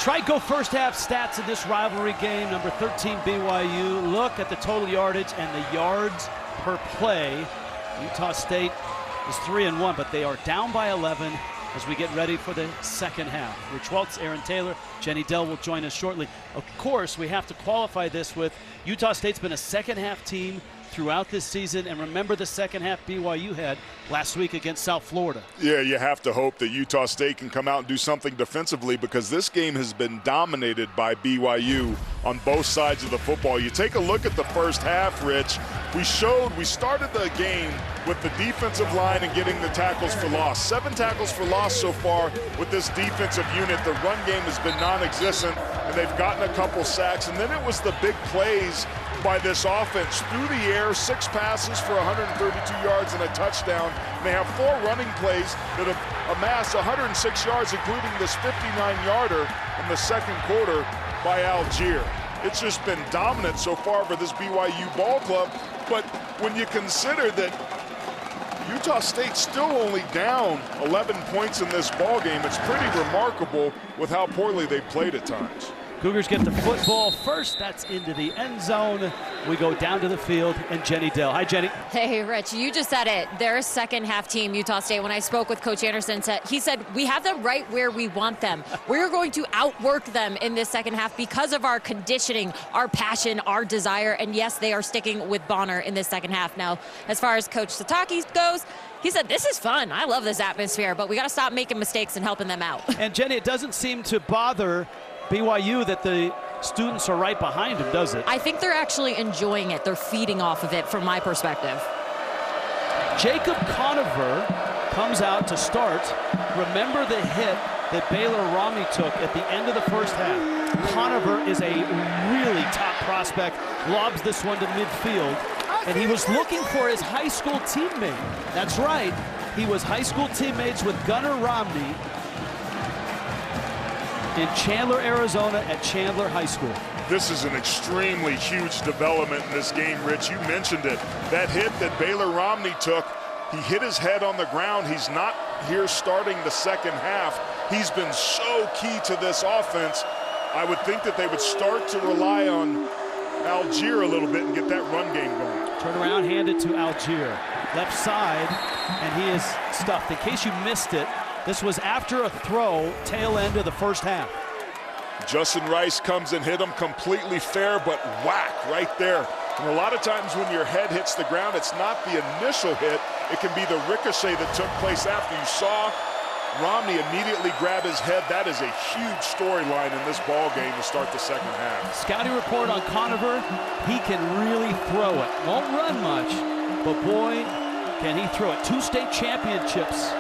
Try go first half stats in this rivalry game. Number 13 BYU. Look at the total yardage and the yards per play. Utah State is 3-1, but they are down by 11 as we get ready for the second half. Rich Welts, Aaron Taylor, Jenny Dell will join us shortly. Of course, we have to qualify this with Utah State's been a second half team throughout this season, and remember the second half BYU had last week against South Florida. Yeah, you have to hope that Utah State can come out and do something defensively, because this game has been dominated by BYU on both sides of the football. You take a look at the first half, Rich. We started the game with the defensive line and getting the tackles for loss. 7 tackles for loss so far with this defensive unit. The run game has been non-existent, and they've gotten a couple sacks. And then it was the big plays by this offense through the air, 6 passes for 132 yards and a touchdown. And they have 4 running plays that have amassed 106 yards, including this 59-yarder in the second quarter by Algier. It's just been dominant so far for this BYU ball club. But when you consider that Utah State's still only down 11 points in this ball game, it's pretty remarkable with how poorly they played at times. Cougars get the football first. That's into the end zone. We go down to the field, and Jenny Dell. Hi, Jenny. Hey, Rich, you just said it. They're a second half team, Utah State. When I spoke with Coach Anderson, he said, we have them right where we want them. We're going to outwork them in this second half because of our conditioning, our passion, our desire. And yes, they are sticking with Bonner in this second half. Now, as far as Coach Sataki goes, he said, this is fun. I love this atmosphere, but we got to stop making mistakes and helping them out. And Jenny, it doesn't seem to bother BYU that the students are right behind him, does it? I think they're actually enjoying it. They're feeding off of it from my perspective. Jacob Conover comes out to start. Remember the hit that Baylor Romney took at the end of the first half. Conover is a really top prospect, lobs this one to midfield, and he was looking for his high school teammate. That's right, he was high school teammates with Gunnar Romney in Chandler, Arizona at Chandler High School. This is an extremely huge development in this game, Rich. You mentioned it. That hit that Baylor Romney took, he hit his head on the ground. He's not here starting the second half. He's been so key to this offense. I would think that they would start to rely on Algier a little bit and get that run game going. Turn around, hand it to Algier. Left side, and he is stuffed. In case you missed it, this was after a throw, tail end of the first half. Justin Rice comes and hit him completely fair, but whack right there. And a lot of times when your head hits the ground, it's not the initial hit. It can be the ricochet that took place after. You saw Romney immediately grab his head. That is a huge storyline in this ball game to start the second half. Scouting report on Conover, he can really throw it. Won't run much, but boy, can he throw it. 2 state championships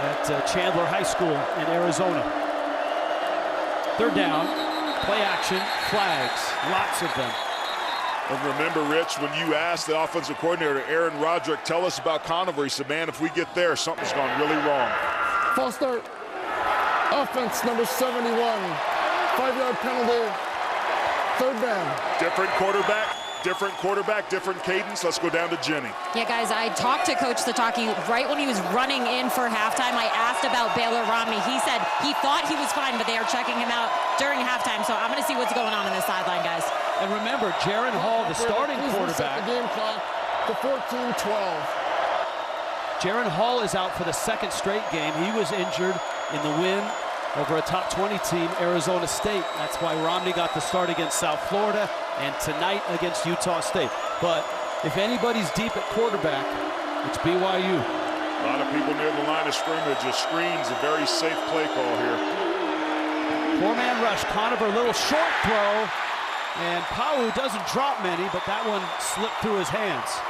at Chandler High School in Arizona. Third down, play action, flags, lots of them. And remember, Rich, when you asked the offensive coordinator, Aaron Roderick, tell us about Conover, he said, man, if we get there, something's gone really wrong. False start. Offense number 71. 5-yard penalty. Third down. Different quarterback, different cadence. Let's go down to Jenny. Yeah, guys, I talked to Coach Sataki right when he was running in for halftime. I asked about Baylor Romney. He said he thought he was fine, but they are checking him out during halftime. So I'm going to see what's going on in the sideline, guys. And remember, Jaron Hall, the starting quarterback. The game clock to 14-12. Jaron Hall is out for the second straight game. He was injured in the win over a top 20 team, Arizona State. That's why Romney got the start against South Florida and tonight against Utah State. But if anybody's deep at quarterback, it's BYU. A lot of people near the line of scrimmage. A screen's a very safe play call here. 4-man rush. Conover, little short throw. And Pau doesn't drop many, but that one slipped through his hands.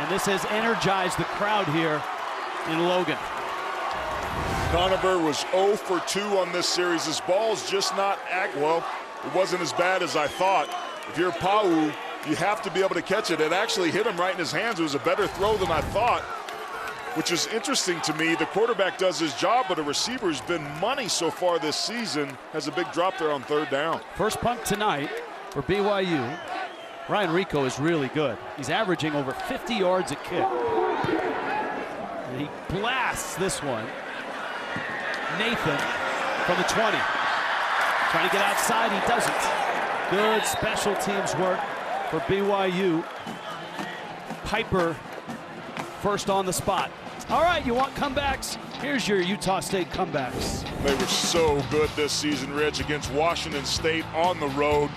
And this has energized the crowd here in Logan. Conover was 0 for 2 on this series. His ball's just not well. It wasn't as bad as I thought. If you're Pau, you have to be able to catch it. It actually hit him right in his hands. It was a better throw than I thought, which is interesting to me. The quarterback does his job, but a receiver's been money so far this season. Has a big drop there on third down. First punt tonight for BYU. Ryan Rico is really good. He's averaging over 50 yards a kick. And he blasts this one. Nathan from the 20. Trying to get outside, he doesn't. Good special teams work for BYU. Piper first on the spot. All right, you want comebacks? Here's your Utah State comebacks. They were so good this season, Rich, against Washington State on the road.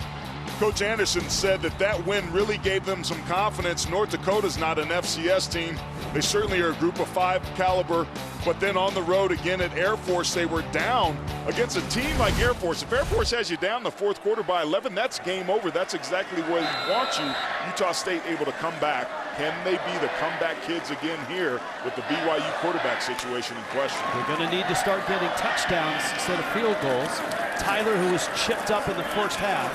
Coach Anderson said that win really gave them some confidence. North Dakota's not an FCS team. They certainly are a group of 5 caliber, but then on the road again at Air Force, they were down against a team like Air Force. If Air Force has you down in the fourth quarter by 11, that's game over. That's exactly where you want you. Utah State able to come back. Can they be the comeback kids again here with the BYU quarterback situation in question? They're going to need to start getting touchdowns instead of field goals. Tyler, who was chipped up in the first half,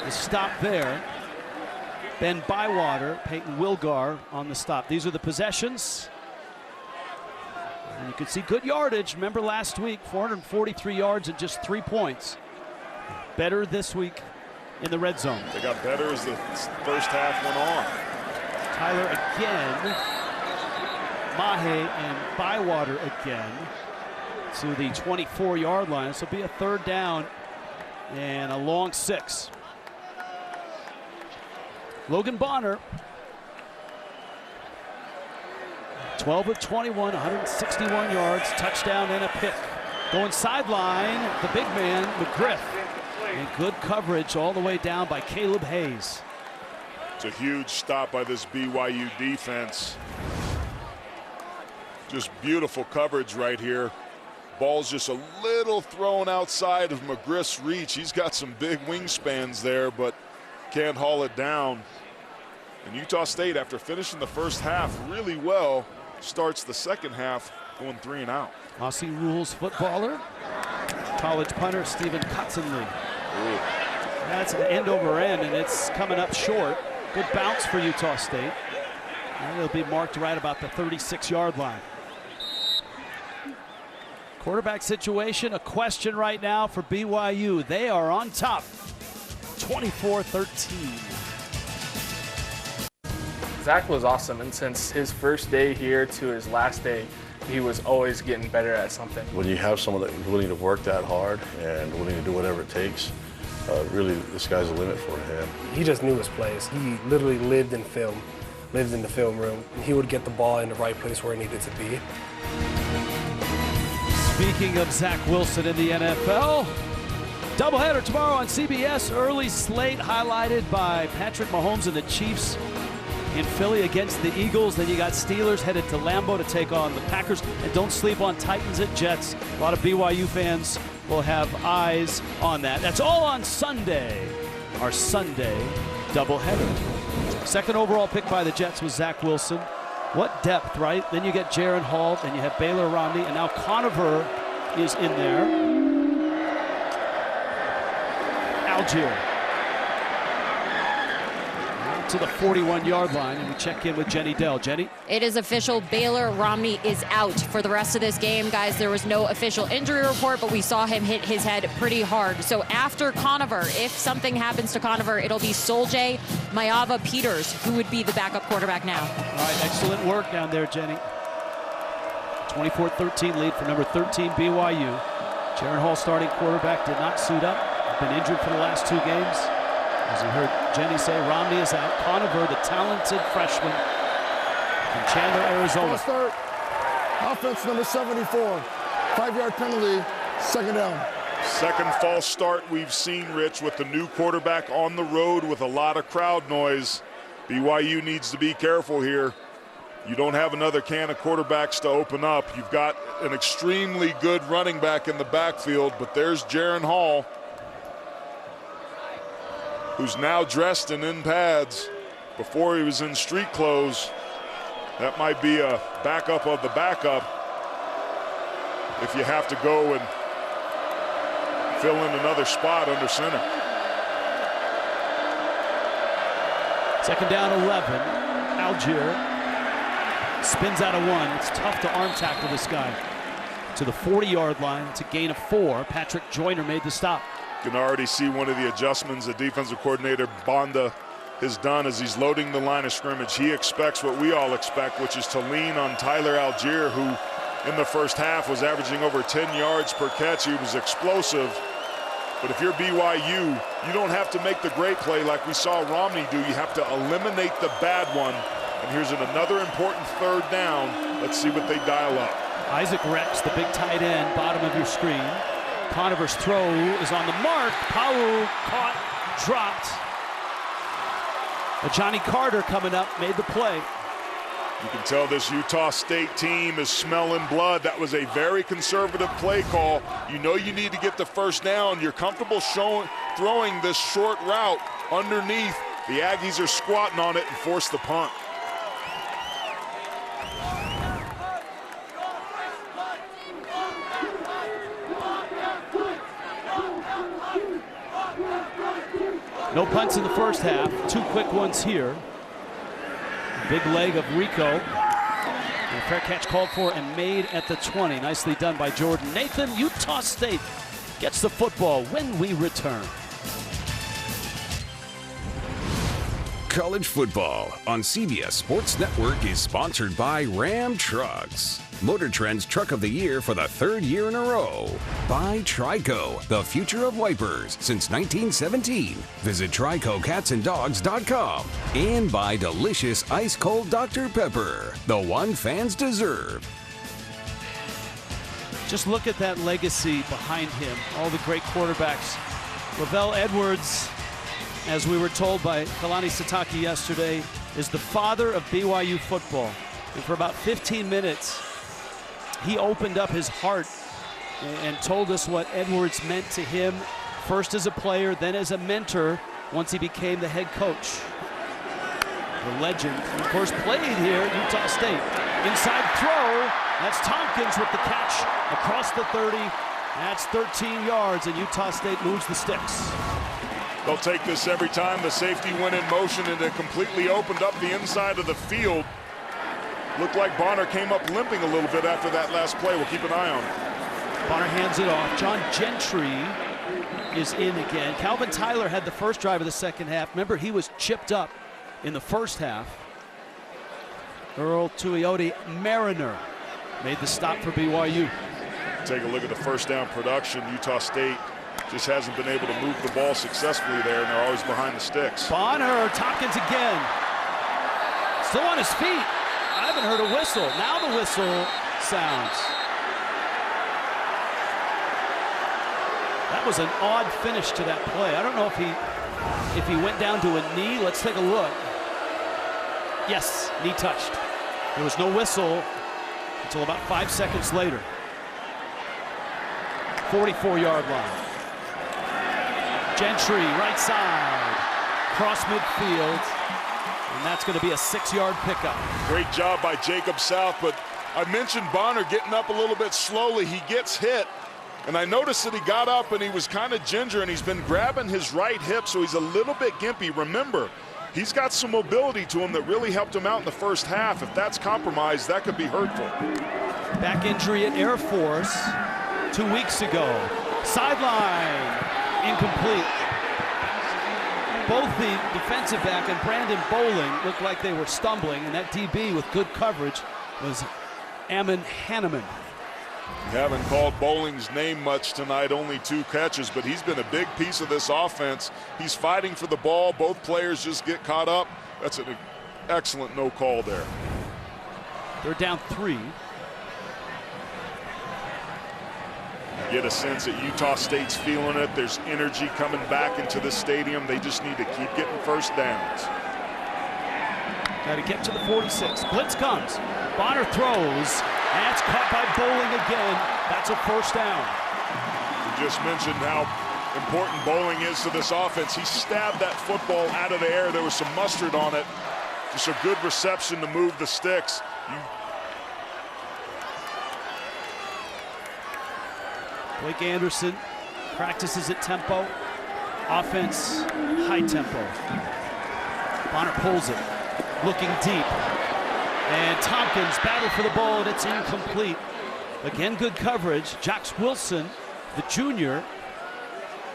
is stopped there. Ben Bywater, Peyton Wilgar on the stop. These are the possessions. And you can see good yardage. Remember last week, 443 yards and just 3 points. Better this week in the red zone. They got better as the first half went on. Tyler again. Mahe and Bywater again to the 24-yard line. This will be a third down and a long 6. Logan Bonner, 12 of 21, 161 yards, touchdown and a pick. Going sideline, the big man, McGriff. And good coverage all the way down by Caleb Hayes. It's a huge stop by this BYU defense. Just beautiful coverage right here. Ball's just a little thrown outside of McGriff's reach. He's got some big wingspans there, but can't haul it down. And Utah State, after finishing the first half really well, starts the second half going 3 and out. Aussie Rules footballer, college punter Stephen Cottonley. That's an end over end, and it's coming up short. Good bounce for Utah State. And it'll be marked right about the 36-yard line. Quarterback situation, a question right now for BYU. They are on top, 24-13. Zach was awesome, and since his first day here to his last day, he was always getting better at something. When you have someone that's willing to work that hard and willing to do whatever it takes, really the sky's the limit for him. He just knew his plays. He literally lived in film, lived in the film room. He would get the ball in the right place where it needed to be. Speaking of Zach Wilson in the NFL, doubleheader tomorrow on CBS. Early slate highlighted by Patrick Mahomes and the Chiefs in Philly against the Eagles. Then you got Steelers headed to Lambeau to take on the Packers. And don't sleep on Titans at Jets. A lot of BYU fans will have eyes on that. That's all on Sunday, our Sunday doubleheader. Second overall pick by the Jets was Zach Wilson. What depth, right? Then you get Jaron Hall, and you have Baylor Romney, and now Conover is in there. Algier to the 41-yard line, and we check in with Jenny Dell. Jenny? It is official. Baylor Romney is out for the rest of this game. Guys, there was no official injury report, but we saw him hit his head pretty hard. So after Conover, if something happens to Conover, it'll be Soljae Mayava-Peters, who would be the backup quarterback now. All right, excellent work down there, Jenny. 24-13 lead for number 13 BYU. Jaron Hall, starting quarterback, did not suit up. Been injured for the last 2 games. As you heard Jenny say, Romney is out. Conover, the talented freshman from Chandler, Arizona. False start. Offense number 74. 5-yard penalty. Second down. Second false start we've seen, Rich, with the new quarterback on the road with a lot of crowd noise. BYU needs to be careful here. You don't have another can of quarterbacks to open up. You've got an extremely good running back in the backfield, but there's Jaron Hall, who's now dressed and in pads. Before he was in street clothes. That might be a backup of the backup if you have to go and fill in another spot under center. Second down 11. Algier spins out of 1. It's tough to arm tackle this guy. To the 40-yard line. It's a gain of 4. Patrick Joyner made the stop. You can already see one of the adjustments the defensive coordinator Bonda has done as he's loading the line of scrimmage. He expects what we all expect, which is to lean on Tyler Algier, who in the first half was averaging over 10 yards per catch. He was explosive. But if you're BYU, you don't have to make the great play like we saw Romney do. You have to eliminate the bad one. And here's another important third down. Let's see what they dial up. Isaac Rex, the big tight end, bottom of your screen. Conover's throw is on the mark. Powell caught, dropped. Johnny Carter coming up, made the play. You can tell this Utah State team is smelling blood. That was a very conservative play call. You know you need to get the first down. You're comfortable throwing this short route underneath. The Aggies are squatting on it and force the punt. No punts in the first half. 2 quick ones here. Big leg of Rico. And a fair catch called for and made at the 20. Nicely done by Jordan Nathan. Utah State gets the football when we return. College football on CBS Sports Network is sponsored by Ram Trucks. Motor Trend's Truck of the Year for the 3rd year in a row. By Trico, the future of wipers since 1917. Visit TricoCatsAndDogs.com. And by delicious ice cold Dr. Pepper, the one fans deserve. Just look at that legacy behind him. All the great quarterbacks. Lavelle Edwards, as we were told by Kalani Sitake yesterday, is the father of BYU football. And for about 15 minutes, he opened up his heart and told us what Edwards meant to him, first as a player, then as a mentor, once he became the head coach. The legend, of course, played here at Utah State. Inside throw, that's Tompkins with the catch across the 30. That's 13 yards, and Utah State moves the sticks. They'll take this every time. The safety went in motion and it completely opened up the inside of the field. Looked like Bonner came up limping a little bit after that last play. We'll keep an eye on it. Bonner hands it off. John Gentry is in again. Calvin Tyler had the first drive of the second half. Remember, he was chipped up in the first half. Earl Tuioti Mariner made the stop for BYU. Take a look at the first down production. Utah State just hasn't been able to move the ball successfully there, and they're always behind the sticks. Bonner, Tompkins again. Still on his feet. I haven't heard a whistle. Now the whistle sounds. That was an odd finish to that play. I don't know if he went down to a knee. Let's take a look. Yes, knee touched. There was no whistle until about 5 seconds later. 44-yard line. Gentry, right side, cross midfield, and that's going to be a 6-yard pickup. Great job by Jacob South, but I mentioned Bonner getting up a little bit slowly. He gets hit, and I noticed that he got up and he was kind of ginger, and he's been grabbing his right hip, so he's a little bit gimpy. Remember, he's got some mobility to him that really helped him out in the first half. If that's compromised, that could be hurtful. Back injury at Air Force 2 weeks ago. Sideline, incomplete. Both the defensive back and Brandon Bowling looked like they were stumbling, and that DB with good coverage was Ammon Hanneman. We haven't called Bowling's name much tonight, only 2 catches, but he's been a big piece of this offense. He's fighting for the ball. Both players just get caught up. That's an excellent no call there. They're down 3. Get a sense that Utah State's feeling it. There's energy coming back into the stadium. They just need to keep getting first downs. Got to get to the 46. Blitz comes. Bonner throws. That's caught by Bowling again. That's a first down. We just mentioned how important Bowling is to this offense. He stabbed that football out of the air. There was some mustard on it. Just a good reception to move the sticks. Blake Anderson practices at tempo. Offense, high tempo. Bonner pulls it, looking deep. And Tompkins battled for the ball, and it's incomplete. Again, good coverage. Jax Wilson, the junior.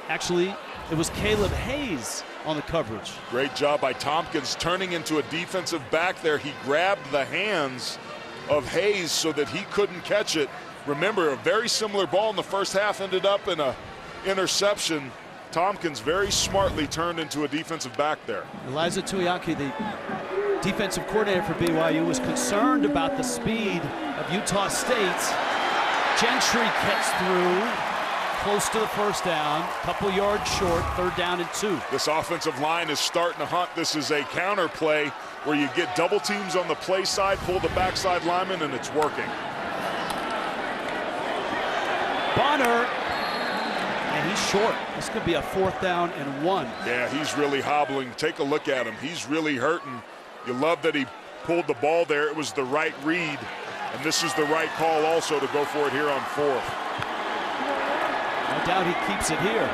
Actually, it was Caleb Hayes on the coverage. Great job by Tompkins turning into a defensive back there. He grabbed the hands of Hayes so that he couldn't catch it. Remember, a very similar ball in the first half ended up in a interception, Tompkins very smartly turned into a defensive back there. Eliza Tuiaki, the defensive coordinator for BYU, was concerned about the speed of Utah State. Gentry gets through, close to the first down, couple yards short, 3rd down and 2. This offensive line is starting to hunt. This is a counter play where you get double teams on the play side, pull the backside lineman, and it's working. Bonner, and he's short. This could be a 4th down and 1. Yeah, he's really hobbling. Take a look at him. He's really hurting. You love that he pulled the ball there. It was the right read, and this is the right call also to go for it here on 4th. No doubt he keeps it here.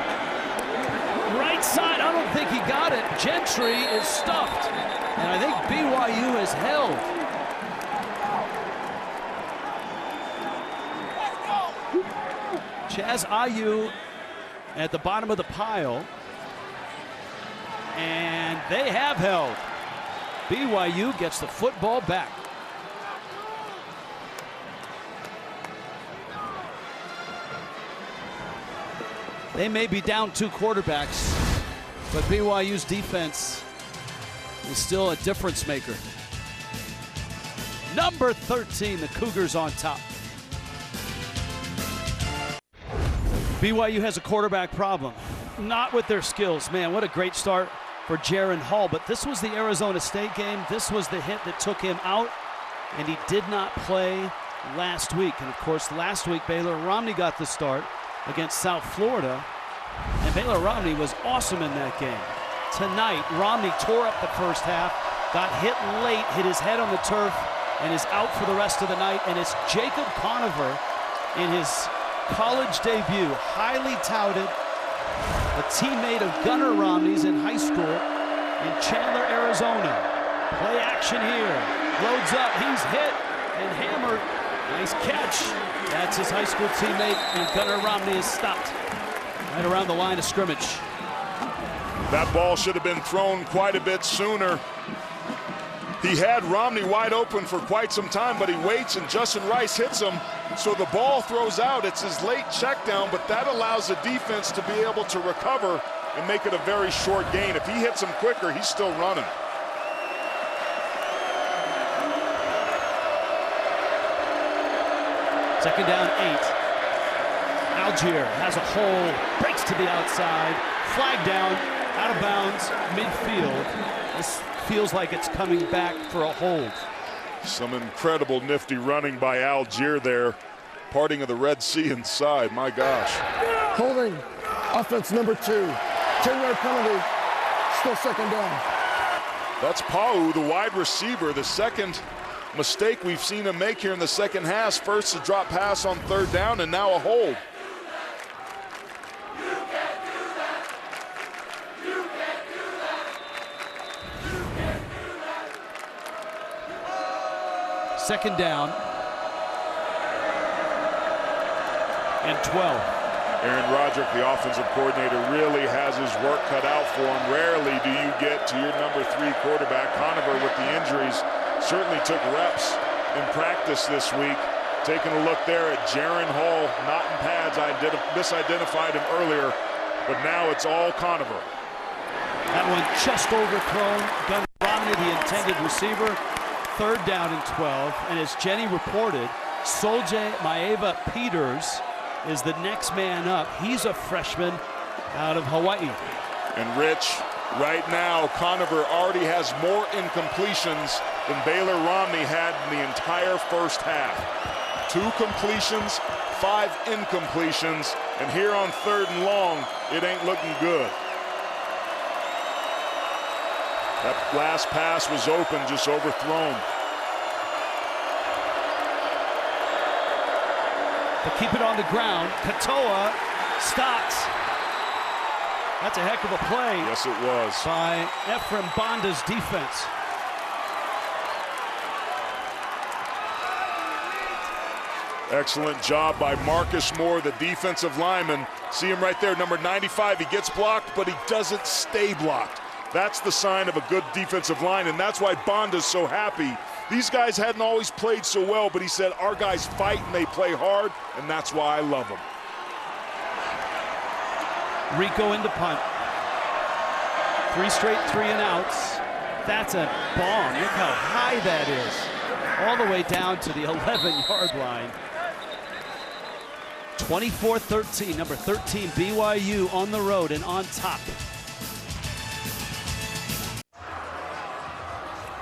Right side, I don't think he got it. Gentry is stuffed, and I think BYU is held. Chaz Ayu at the bottom of the pile, and they have held. BYU gets the football back. They may be down 2 quarterbacks, but BYU's defense is still a difference maker. Number 13, the Cougars on top. BYU has a quarterback problem. Not with their skills. Man, what a great start for Jaron Hall. But this was the Arizona State game. This was the hit that took him out, and he did not play last week. And of course, last week, Baylor Romney got the start against South Florida, and Baylor Romney was awesome in that game. Tonight, Romney tore up the first half, got hit late, hit his head on the turf, and is out for the rest of the night. And it's Jacob Conover in his college debut, highly touted, a teammate of Gunnar Romney's in high school in Chandler, Arizona. Play action here, loads up, he's hit and hammered. Nice catch. That's his high school teammate, and Gunnar Romney is stopped right around the line of scrimmage. That ball should have been thrown quite a bit sooner. He had Romney wide open for quite some time, but he waits and Justin Rice hits him. So the ball throws out. It's his late check down, but that allows the defense to be able to recover and make it a very short gain. If he hits him quicker, he's still running. Second down, 8. Algier has a hole, breaks to the outside, flag down, out of bounds, midfield. This feels like it's coming back for a hold. Some incredible nifty running by Algier there. Parting of the Red Sea inside, my gosh. Holding, offense number 2. 10-yard penalty, still second down. That's Pau, the wide receiver, the second mistake we've seen him make here in the second half. First a drop pass on 3rd down, and now a hold. Second down and 12. Aaron Roderick, the offensive coordinator, really has his work cut out for him. Rarely do you get to your number 3 quarterback. Conover, with the injuries, certainly took reps in practice this week. Taking a look there at Jaron Hall, not in pads. I misidentified him earlier, but now it's all Conover. That one just overthrown. Gunnar Romney, the intended receiver. 3rd down and 12. And as Jenny reported, Solje Maeva Peters is the next man up. He's a freshman out of Hawaii. And Rich, right now, Conover already has more incompletions than Baylor Romney had in the entire first half. 2 completions, 5 incompletions, and here on 3rd and long, it ain't looking good. That last pass was open, just overthrown. But keep it on the ground. Katoa stops. That's a heck of a play. Yes, it was. By Ephraim Bonda's defense. Excellent job by Marcus Moore, the defensive lineman. See him right there, number 95. He gets blocked, but he doesn't stay blocked. That's the sign of a good defensive line, and that's why Bonda's so happy. These guys hadn't always played so well, but he said, our guys fight and they play hard, and that's why I love them. Rico into punt. 3 straight 3-and-outs. That's a bomb. Look how high that is. All the way down to the 11-yard line. 24-13, number 13 BYU on the road and on top.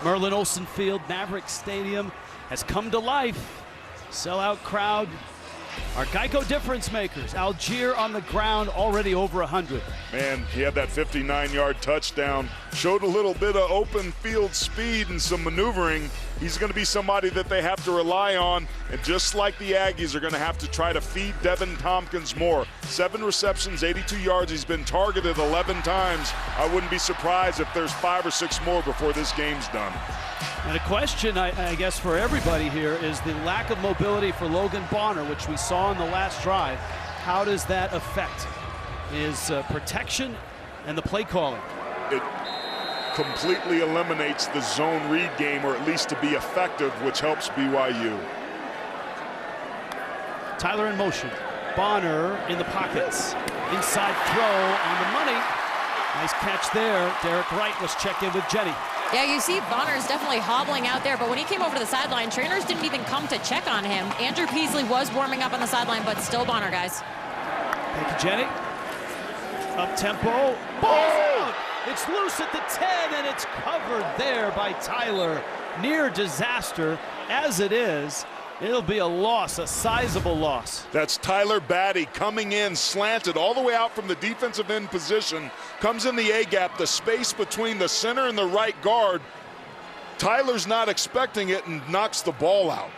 Merlin Olsen Field, Maverick Stadium has come to life. Sellout crowd. Our Geico difference makers. Algier on the ground, already over 100. Man, he had that 59-yard touchdown. Showed a little bit of open field speed and some maneuvering. He's going to be somebody that they have to rely on. And just like the Aggies are going to have to try to feed Devin Tompkins more. 7 receptions, 82 yards. He's been targeted 11 times. I wouldn't be surprised if there's 5 or 6 more before this game's done. And a question, I guess, for everybody here is the lack of mobility for Logan Bonner, which we saw in the last drive. How does that affect his protection and the play calling? It completely eliminates the zone read game, or at least to be effective, which helps BYU. Tyler in motion. Bonner in the pockets. Inside throw on the money. Nice catch there. Derek Wright was checked in with Jenny. Yeah, you see Bonner's definitely hobbling out there, but when he came over to the sideline, trainers didn't even come to check on him. Andrew Peasley was warming up on the sideline, but still Bonner, guys. Thank you, Jenny. Up tempo. Ball out. It's loose at the 10, and it's covered there by Tyler. Near disaster as it is. It'll be a loss, a sizable loss. That's Tyler Batty coming in, slanted all the way out from the defensive end position, comes in the A-gap, the space between the center and the right guard. Tyler's not expecting it and knocks the ball out.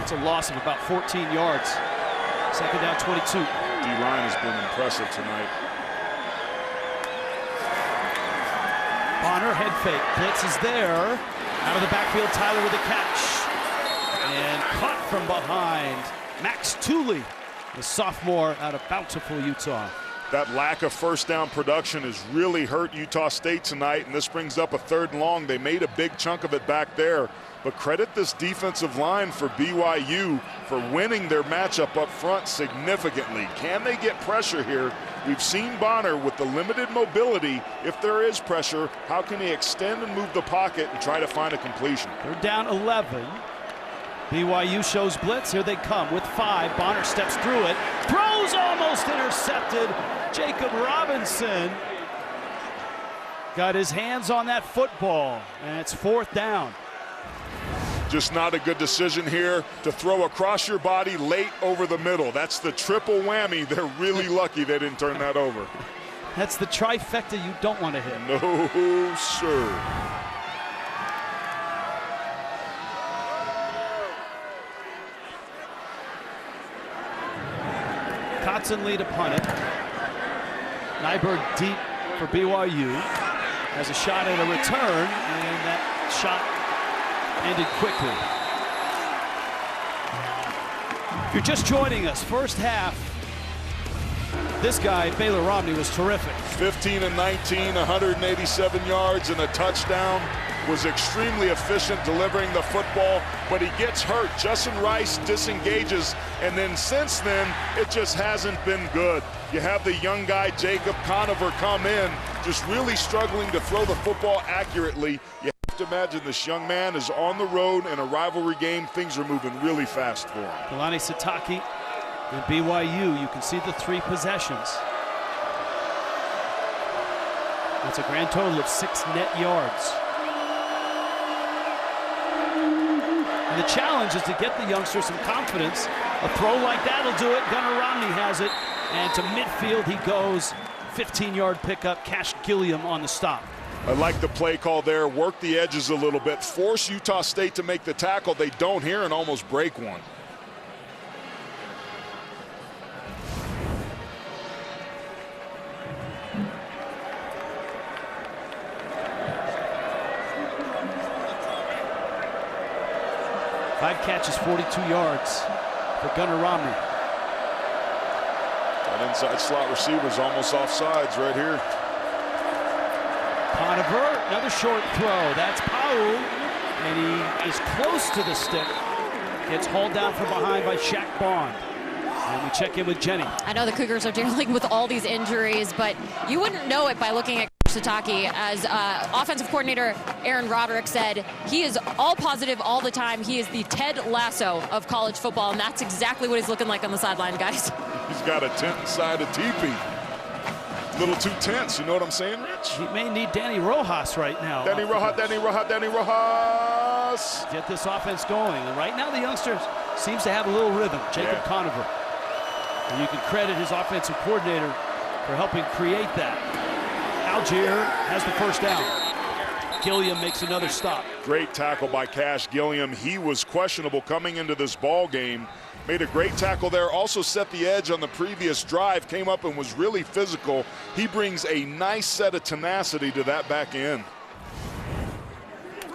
It's a loss of about 14 yards. Second down, 22. D-line has been impressive tonight. Bonner, head fake. Blitz is there. Out of the backfield, Tyler with a catch. And caught from behind. Max Tooley, the sophomore out of Bountiful, Utah. That lack of first down production has really hurt Utah State tonight, and this brings up a 3rd and long. They made a big chunk of it back there, but credit this defensive line for BYU for winning their matchup up front significantly. Can they get pressure here? We've seen Bonner with the limited mobility. If there is pressure, how can he extend and move the pocket and try to find a completion? They're down 11. BYU shows blitz. Here they come with 5. Bonner steps through it. Throws almost intercepted. Jacob Robinson got his hands on that football, and it's 4th down. Just not a good decision here to throw across your body late over the middle. That's the triple whammy. They're really lucky they didn't turn that over. That's the trifecta you don't want to hit. No, sir. Kotzenle to punt it. Nyberg deep for BYU. Has a shot at a return, and that shot ended quickly. If you're just joining us, first half, this guy, Baylor Romney, was terrific. 15 and 19, 187 yards and a touchdown. Was extremely efficient delivering the football, but he gets hurt. Justin Rice disengages, and then since then, it just hasn't been good. You have the young guy, Jacob Conover, come in, just really struggling to throw the football accurately. You have to imagine this young man is on the road in a rivalry game. Things are moving really fast for him. Kalani Sitake and BYU, you can see the 3 possessions. That's a grand total of 6 net yards. And the challenge is to get the youngsters some confidence. A throw like that will do it. Gunnar Romney has it. And to midfield he goes. 15-yard pickup. Cash Gilliam on the stop. I like the play call there. Work the edges a little bit. Force Utah State to make the tackle. They don't here and almost break one. Five catches, 42 yards for Gunnar Romney. That inside slot receiver's almost offsides right here. Conover, another short throw. That's Pau, and he is close to the stick. Gets hauled down from behind by Shaq Bond. And we check in with Jenny. I know the Cougars are dealing with all these injuries, but you wouldn't know it by looking at Sataki. As offensive coordinator Aaron Roderick said, he is all positive all the time. He is the Ted Lasso of college football, and that's exactly what he's looking like on the sideline, guys. He's got a tent inside a teepee. A little too tense, you know what I'm saying, Rich? He may need Danny Rojas right now. Danny Rojas. Get this offense going. And right now the youngster seems to have a little rhythm. Jacob Conover. And you can credit his offensive coordinator for helping create that. Algier has the first down. Gilliam makes another stop. Great tackle by Cash Gilliam. He was questionable coming into this ball game. Made a great tackle there. Also set the edge on the previous drive. Came up and was really physical. He brings a nice set of tenacity to that back end.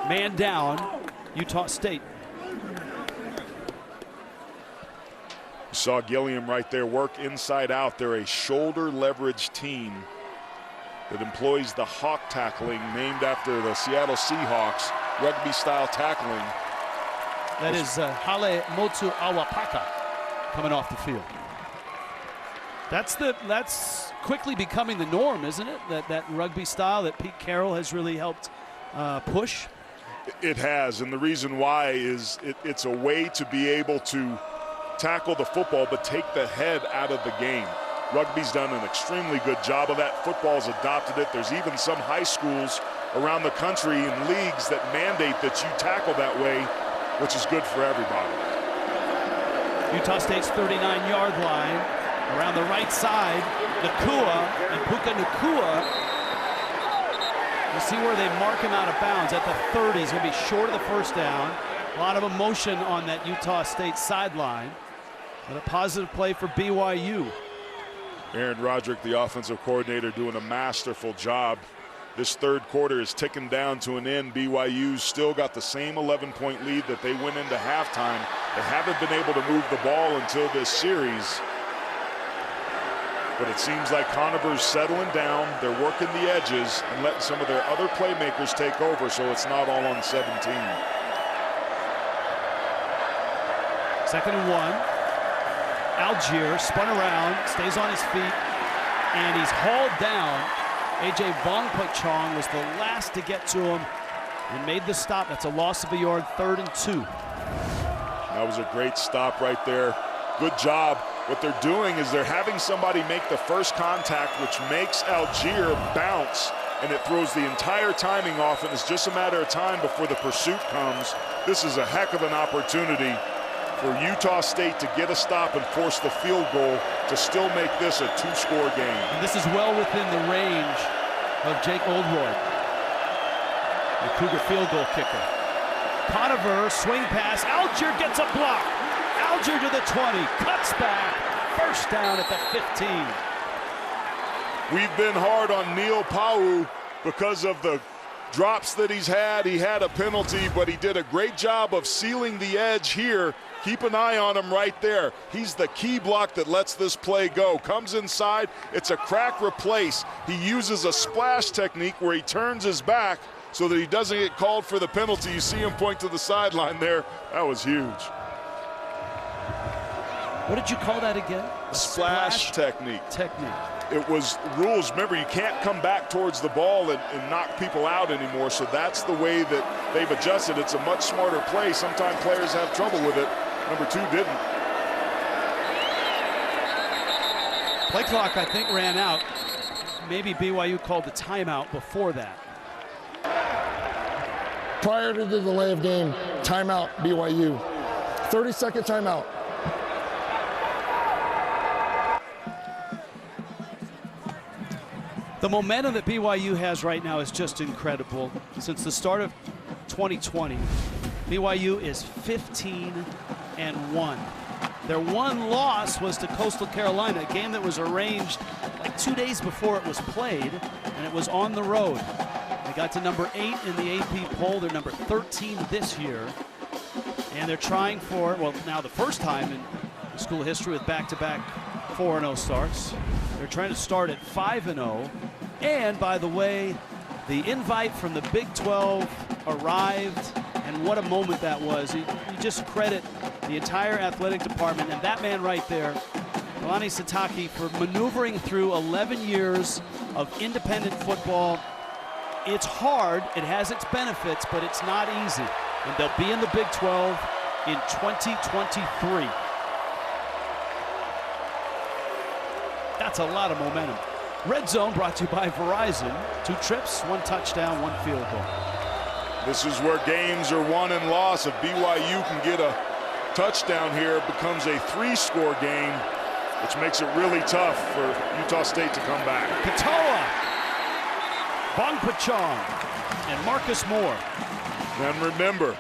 Man down, Utah State. You saw Gilliam right there work inside out. They're a shoulder leverage team that employs the hawk tackling, named after the Seattle Seahawks, rugby style tackling. That is Hale Motu Awapaka coming off the field. That's quickly becoming the norm, isn't it? That rugby style that Pete Carroll has really helped push. It has, and the reason why is it's a way to be able to tackle the football but take the head out of the game. Rugby's done an extremely good job of that. Football's adopted it. There's even some high schools around the country and leagues that mandate that you tackle that way, which is good for everybody. Utah State's 39-yard line. Around the right side, Nakua and Puka Nakua. You see where they mark him out of bounds at the 30. He's going to be short of the first down. A lot of emotion on that Utah State sideline. But a positive play for BYU. Aaron Roderick, the offensive coordinator, doing a masterful job. This third quarter is ticking down to an end. BYU's still got the same 11-point lead that they went into halftime. They haven't been able to move the ball until this series. But it seems like Conover's settling down. They're working the edges and letting some of their other playmakers take over, so it's not all on 17. 2nd and 1. Algier spun around, stays on his feet, and he's hauled down. A.J. Vongpachong was the last to get to him and made the stop. That's a loss of a yard, 3rd and 2. That was a great stop right there. Good job. What they're doing is they're having somebody make the first contact, which makes Algier bounce, and it throws the entire timing off, and it's just a matter of time before the pursuit comes. This is a heck of an opportunity for Utah State to get a stop and force the field goal to still make this a 2-score game. And this is well within the range of Jake Oldroyd, the Cougar field goal kicker. Conover, swing pass, Algier gets a block. Algier to the 20, cuts back, first down at the 15. We've been hard on Neil Pau because of the drops that he's had. He had a penalty, but he did a great job of sealing the edge here. Keep an eye on him right there. He's the key block that lets this play go. Comes inside, it's a crack replace. He uses a splash technique where he turns his back so that he doesn't get called for the penalty. You see him point to the sideline there. That was huge. What did you call that again? Splash technique. It was rules. Remember, you can't come back towards the ball and knock people out anymore, so that's the way that they've adjusted. It's a much smarter play. Sometimes players have trouble with it. Number 2 didn't. Play clock, I think, ran out. Maybe BYU called the timeout before that. Prior to the delay of game, timeout BYU. 30-second timeout. The momentum that BYU has right now is just incredible. Since the start of 2020, BYU is 15-1. Their one loss was to Coastal Carolina, a game that was arranged like 2 days before it was played, and it was on the road. They got to number 8 in the AP poll. They're number 13 this year, and they're trying for, well, now the first time in school history with back-to-back 4-0 starts. They're trying to start at 5-0. And by the way, the invite from the Big 12 arrived, and what a moment that was. You just credit the entire athletic department, and that man right there Kalani Sitake for maneuvering through 11 years of independent football. It's hard, it has its benefits, but it's not easy. And they'll be in the Big 12 in 2023. That's a lot of momentum. Red Zone brought to you by Verizon. 2 trips, 1 touchdown, 1 field goal. This is where games are won and lost. If BYU can get a touchdown here, it becomes a 3-score game, which makes it really tough for Utah State to come back. Katoa, Bong Pachong, and Marcus Moore. And remember,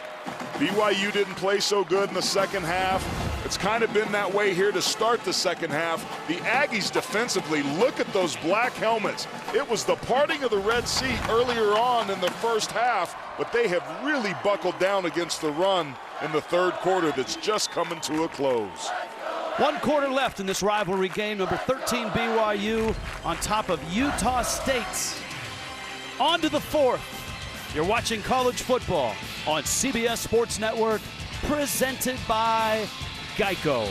BYU didn't play so good in the second half. It's kind of been that way here to start the second half. The Aggies defensively, look at those black helmets. It was the parting of the Red Sea earlier on in the first half, but they have really buckled down against the run in the third quarter that's just coming to a close. 1 quarter left in this rivalry game. Number 13 BYU on top of Utah State. On to the 4th. You're watching college football on CBS Sports Network, presented by Geico.